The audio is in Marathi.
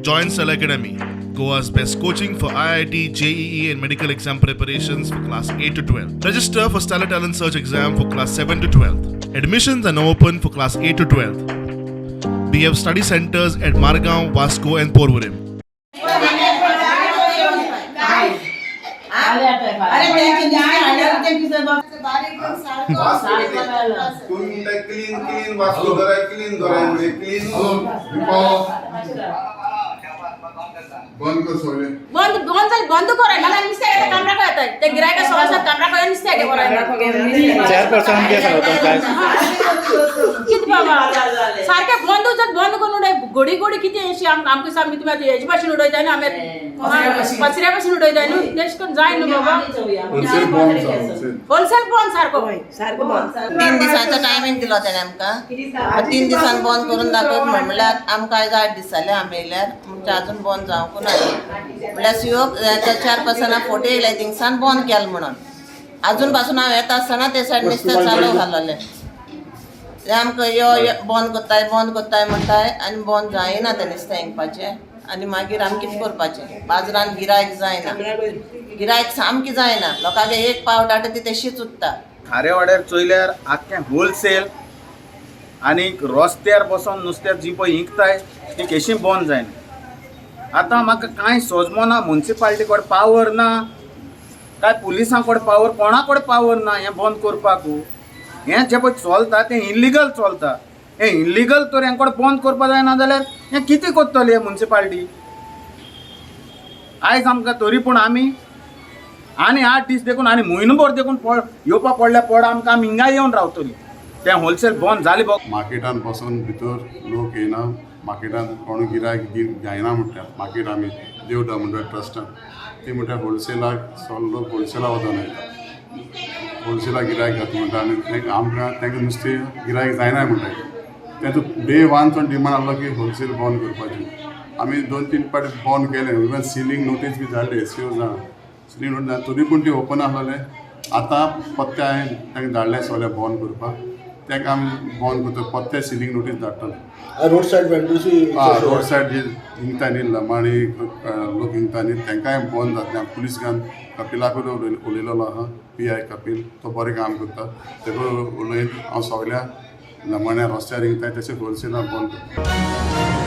Join Cell Academy, Goa's best coaching for IIT, JEE, and medical exam preparations for class 8 to 12. Register for Stellar Talent Search exam for class 7 to 12. Admissions are now open for class 8 to 12. We have study centers at Margao, Vasco, and Porvorim. बंद कर सोले बंद करे मला निस्ते आहे कॅमेरा काय आहे ते गिरायका सोळा कॅमेरा काय निस्ते आहे बरोबर 4% के सांगतो काय किती बाबा सारखे बंद करून गोडी गोडी किती अशी आमके साम मी तुम्ही एजपासून उडवत आहे ना आम्ही पसऱ्यापासून उडवत आहे ना देश कोण जाय ना बाबा होलसेल बंद सारखं बंद 3 दिसांचा टायमिंग दिलो त्याने आमका 3 दिसान बंद करून दाखवत म्हणल्यार आमका 8 दीस जाले आमी येयल्यार म्हणजे अजून बंद जावंक ना म्हणल्यार सीओ 4 फोटो येयले थिंगसान बंद केल म्हणून अजून पासून हांव येता आसतना ते सायड नुस्तें चालू घालले ते आमकां यो बंद कोत्ताय म्हणटाय आनी बंद जायना ते नुस्तें इंकपाचें आनी मागीर आमी कितें करपाचें बाजारान गिरायक जायना गिरायक सामकी जायना लोकांक एक पाव डाटा ती तशीच उरता खारे वाड्यार चोयल्यार आख्खें होलसेल आनी रस्त्यार बसून नुस्त्यार जी पळय इंकताय ती केशी बंद जायना आतां म्हाका कांय सोजमो ना म्युनिसिपालिटी कडेन पावर ना काय पुलिसां कडेन पावर कोणा कडेन पावर ना हें बंद करपाक हें जें पळय चलता तें इल्लिगल चलता हें इल्लिगल तर हें कडेन बंद करपा जायना जाल्यार हें कितें करतली हें म्युनिसिपालिटी आयज आमकां तरी पूण आमी आनी 8 दीस देखून आनी म्हयनोभर देखून येवपा पडल्या पड आमकां आमी हिंगा येवन रावतली तें होलसेल बंद जालें मार्केटान बसून भितर लोक येना मार्केटान कोण गिरायक जायना म्हणटा मार्केट आमी देवता म्हणटा ट्रस्टान ती म्हणटा होलसेलाक सगळे लोक होलसेला वचून येता होलसेला गिरायक घात म्हणटा आनी आमकां तांकां नुस्तें गिरायक जायना म्हणटा तेजो डे 1 डिमांड आहलो की होलसेल बंद करपाची आमी 2-3 पाटी बंद केलें इवन सिलींग नोटीस बी धाडले एसओ जाण सिलींग नोटीस तरी पूण ती ओपन आहलें आतां पत्ते हांवें तांकां धाडले सगळे बंद करपाक तांकां आमी बंद करता पत्ते सिलींग नोटीस धाडटले रोड सायड वेंडर्सूय रोड सायड जे हिंगता न्ही लमाणी लोक हिंगता न्ही तांकांय बंद जातलें पुलीस घान कपिलाकूय उलयलेलो आहा PI कपिल तो बरें काम करता तेका उलयन हांव सगळ्या लमाण्या रस्त्यार हिंगताय तशें होलसेलाक बंद करता